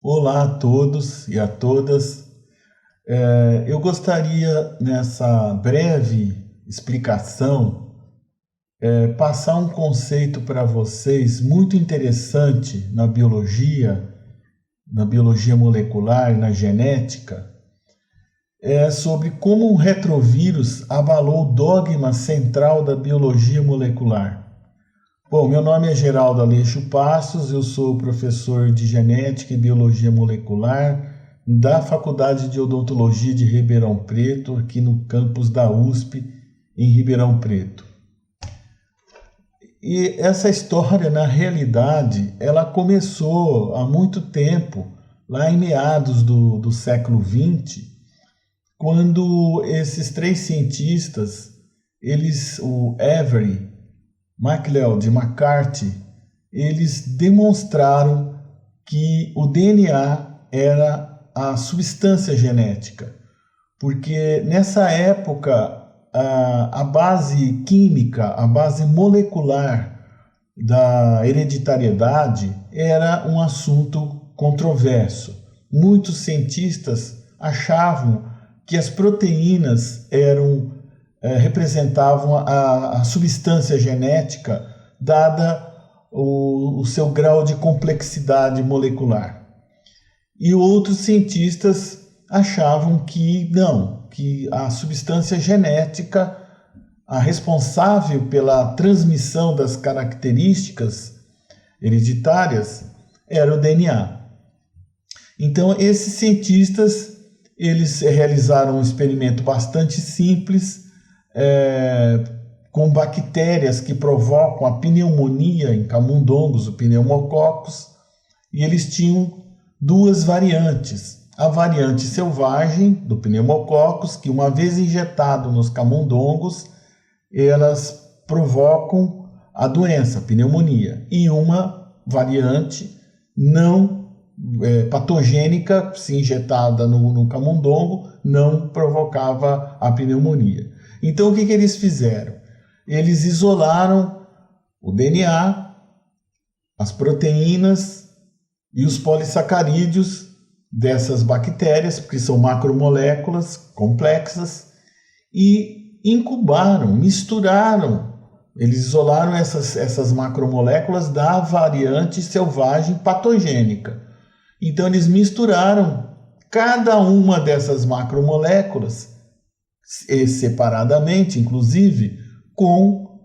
Olá a todos e a todas. Eu gostaria, nessa breve explicação, passar um conceito para vocês muito interessante na biologia molecular, na genética, sobre como um retrovírus abalou o dogma central da biologia molecular. Bom, meu nome é Geraldo Aleixo Passos, eu sou professor de Genética e Biologia Molecular da Faculdade de Odontologia de Ribeirão Preto, aqui no campus da USP, em Ribeirão Preto. E essa história, na realidade, ela começou há muito tempo, lá em meados do século XX, quando esses três cientistas, o Avery, MacLeod e McCarthy, eles demonstraram que o DNA era a substância genética, porque nessa época a base química, a base molecular da hereditariedade era um assunto controverso. Muitos cientistas achavam que as proteínas representavam a substância genética, dada o seu grau de complexidade molecular. E outros cientistas achavam que não, que a substância genética, a responsável pela transmissão das características hereditárias, era o DNA. Então, esses cientistas, eles realizaram um experimento bastante simples, com bactérias que provocam a pneumonia em camundongos, o pneumococcus, e eles tinham duas variantes. A variante selvagem do pneumococcus, que uma vez injetado nos camundongos, elas provocam a doença, a pneumonia, e uma variante não patogênica, se injetada no camundongo, não provocava a pneumonia. Então, o que eles fizeram? Eles isolaram o DNA, as proteínas e os polissacarídeos dessas bactérias, porque são macromoléculas complexas, e incubaram, misturaram. Eles isolaram essas macromoléculas da variante selvagem patogênica. Então, eles misturaram cada uma dessas macromoléculas separadamente, inclusive, com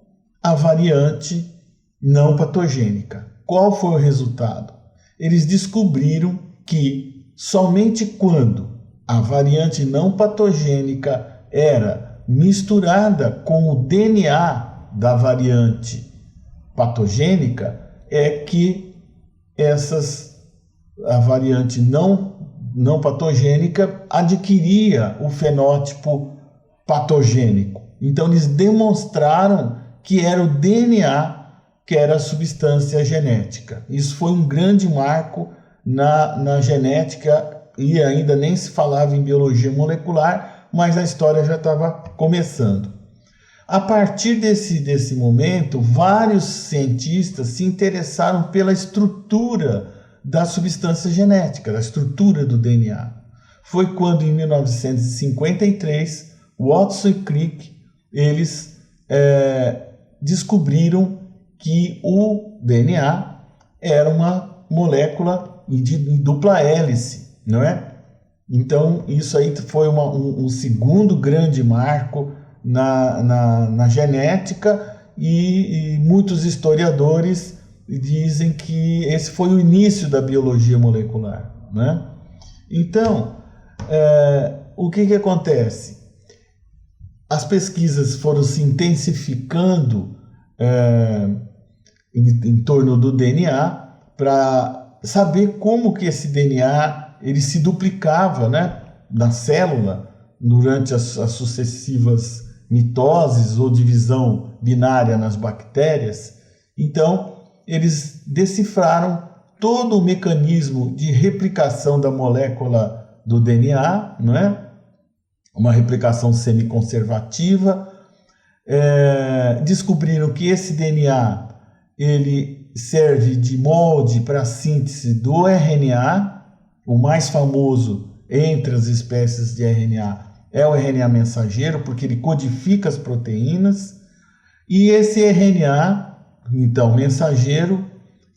a variante não patogênica. Qual foi o resultado? Eles descobriram que somente quando a variante não patogênica era misturada com o DNA da variante patogênica, é que a variante não patogênica adquiria o fenótipo patogênico. Então, eles demonstraram que era o DNA que era a substância genética. Isso foi um grande marco na genética, e ainda nem se falava em biologia molecular, mas a história já estava começando. A partir desse momento, vários cientistas se interessaram pela estrutura da substância genética, da estrutura do DNA. Foi quando, em 1953, Watson e Crick, eles descobriram que o DNA era uma molécula de dupla hélice, não é? Então, isso aí foi um segundo grande marco na genética, e muitos historiadores dizem que esse foi o início da biologia molecular, né? Então, o que acontece? As pesquisas foram se intensificando em torno do DNA para saber como que esse DNA ele se duplicava, né, na célula durante as sucessivas mitoses ou divisão binária nas bactérias. Então, eles decifraram todo o mecanismo de replicação da molécula do DNA, não é? Uma replicação semiconservativa. Descobriram que esse DNA ele serve de molde para a síntese do RNA, O mais famoso entre as espécies de RNA é o RNA mensageiro, porque ele codifica as proteínas. E esse RNA, então, mensageiro,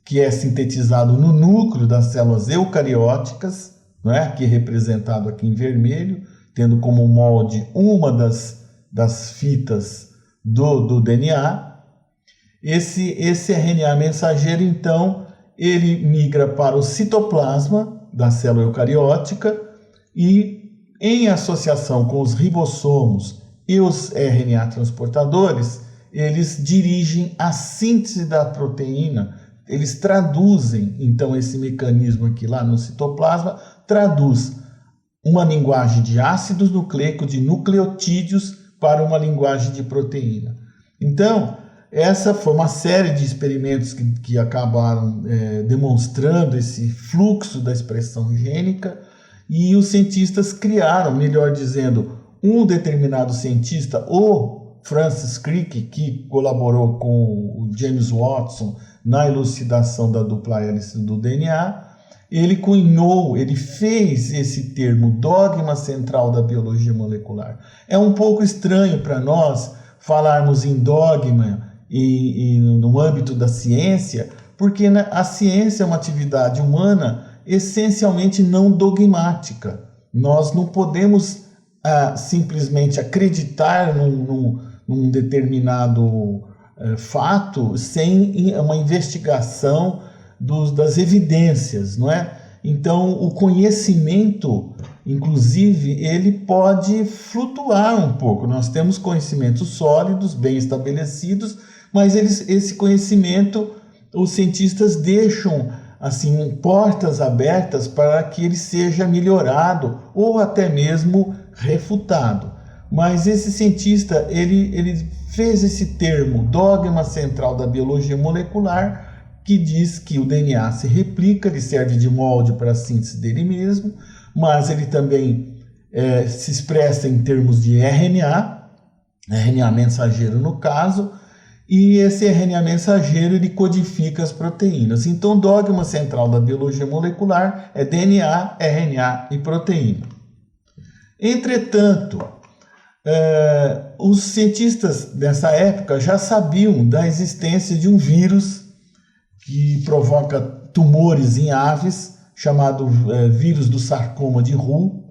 que é sintetizado no núcleo das células eucarióticas, não é? Que é representado aqui em vermelho, tendo como molde uma das fitas do DNA. Esse RNA mensageiro, então, ele migra para o citoplasma da célula eucariótica e, em associação com os ribossomos e os RNA transportadores, eles dirigem a síntese da proteína. Eles traduzem, então, esse mecanismo aqui lá no citoplasma, traduz uma linguagem de ácidos nucleicos, de nucleotídeos, para uma linguagem de proteína. Então, essa foi uma série de experimentos que acabaram demonstrando esse fluxo da expressão gênica, e os cientistas criaram, melhor dizendo, um determinado cientista, o Francis Crick, que colaborou com o James Watson na elucidação da dupla hélice do DNA, ele cunhou, ele fez esse termo dogma central da biologia molecular. É um pouco estranho para nós falarmos em dogma e no âmbito da ciência, porque a ciência é uma atividade humana essencialmente não dogmática. Nós não podemos simplesmente acreditar num determinado fato sem uma investigação das evidências, não é? Então, o conhecimento, inclusive, ele pode flutuar um pouco. Nós temos conhecimentos sólidos, bem estabelecidos, mas esse conhecimento, os cientistas deixam assim portas abertas para que ele seja melhorado ou até mesmo refutado. Mas esse cientista, ele fez esse termo, dogma central da biologia molecular, que diz que o DNA se replica, ele serve de molde para a síntese dele mesmo, mas ele também se expressa em termos de RNA mensageiro no caso, e esse RNA mensageiro ele codifica as proteínas. Então, o dogma central da biologia molecular é DNA, RNA e proteína. Entretanto, os cientistas dessa época já sabiam da existência de um vírus que provoca tumores em aves, chamado vírus do sarcoma de Roux,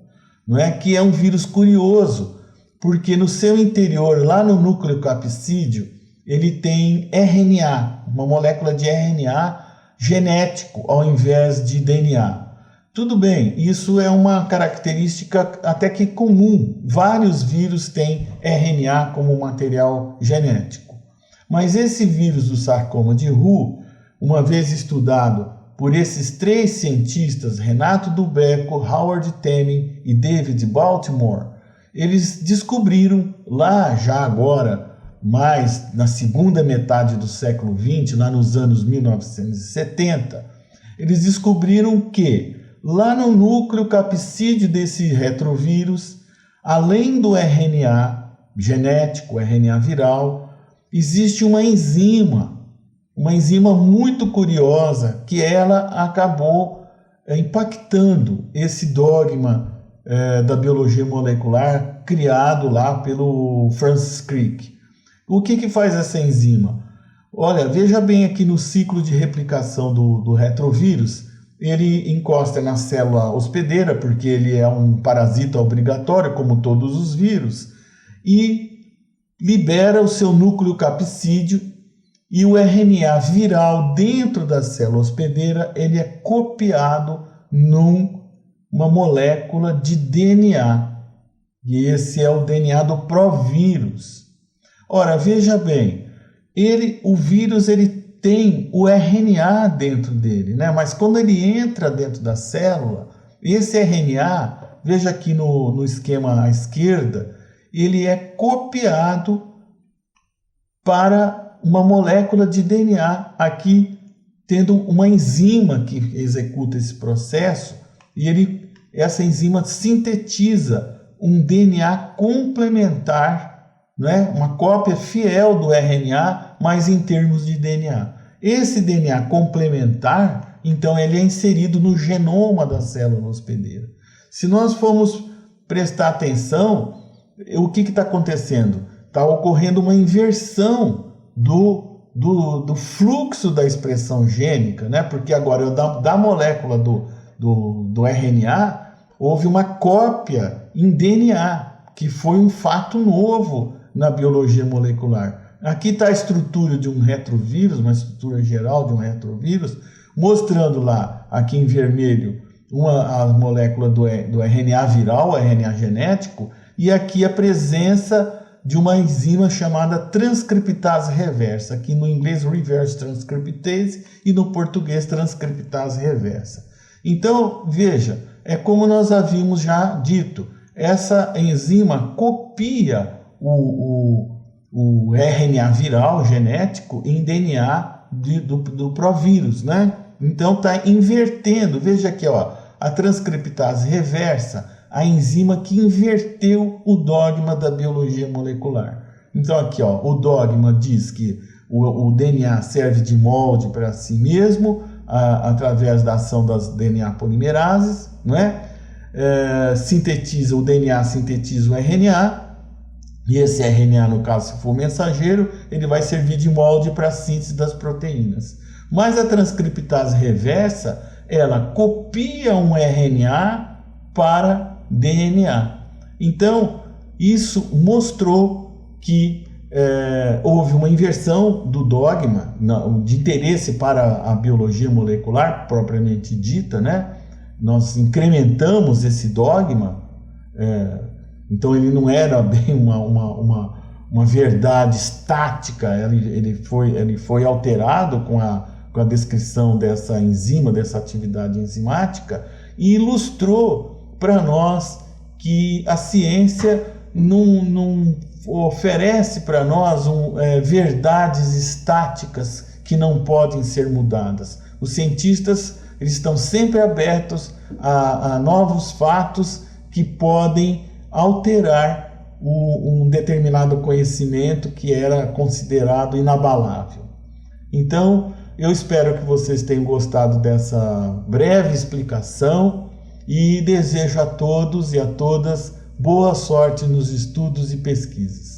não é? Que é um vírus curioso, porque no seu interior, lá no núcleo capsídeo, ele tem RNA, uma molécula de RNA genético, ao invés de DNA. Tudo bem, isso é uma característica até que comum. Vários vírus têm RNA como material genético. Mas esse vírus do sarcoma de Roux, uma vez estudado por esses três cientistas, Renato Dubecco, Howard Temmin e David Baltimore, eles descobriram lá já agora, mais na segunda metade do século XX, lá nos anos 1970, eles descobriram que lá no núcleo capsídeo desse retrovírus, além do RNA genético, RNA viral, existe uma enzima muito curiosa, que ela acabou impactando esse dogma da biologia molecular criado lá pelo Francis Crick. O que faz essa enzima? Olha, veja bem aqui no ciclo de replicação do retrovírus, ele encosta na célula hospedeira, porque ele é um parasita obrigatório, como todos os vírus, e libera o seu núcleo capsídeo. E o RNA viral dentro da célula hospedeira, ele é copiado numa molécula de DNA. E esse é o DNA do provírus. Ora, veja bem, o vírus ele tem o RNA dentro dele, né? Mas quando ele entra dentro da célula, esse RNA, veja aqui no esquema à esquerda, ele é copiado para uma molécula de DNA, aqui tendo uma enzima que executa esse processo, e essa enzima sintetiza um DNA complementar, né? Uma cópia fiel do RNA, mas em termos de DNA. Esse DNA complementar, então ele é inserido no genoma da célula hospedeira. Se nós formos prestar atenção, o que está acontecendo? Está ocorrendo uma inversão do fluxo da expressão gênica, né? Porque agora da molécula do RNA houve uma cópia em DNA, que foi um fato novo na biologia molecular. Aqui está a estrutura de um retrovírus, uma estrutura geral de um retrovírus, mostrando lá, aqui em vermelho, a molécula do RNA viral, o RNA genético, e aqui a presença de uma enzima chamada transcriptase reversa, aqui no inglês reverse transcriptase e no português transcriptase reversa. Então, veja, é como nós havíamos já dito, essa enzima copia o RNA viral genético em DNA do provírus, né? Então está invertendo, veja aqui, ó, a transcriptase reversa, a enzima que inverteu o dogma da biologia molecular. Então aqui, ó, o dogma diz que o DNA serve de molde para si mesmo, através da ação das DNA polimerases, não é? O DNA sintetiza o RNA, e esse RNA, no caso, se for mensageiro, ele vai servir de molde para a síntese das proteínas. Mas a transcriptase reversa, ela copia um RNA para DNA. Então, isso mostrou que houve uma inversão do dogma de interesse para a biologia molecular, propriamente dita, né? Nós incrementamos esse dogma, então ele não era bem uma verdade estática, ele foi alterado com a descrição dessa enzima, dessa atividade enzimática, e ilustrou para nós que a ciência não oferece para nós verdades estáticas que não podem ser mudadas. Os cientistas eles estão sempre abertos a novos fatos que podem alterar um determinado conhecimento que era considerado inabalável. Então, eu espero que vocês tenham gostado dessa breve explicação e desejo a todos e a todas boa sorte nos estudos e pesquisas.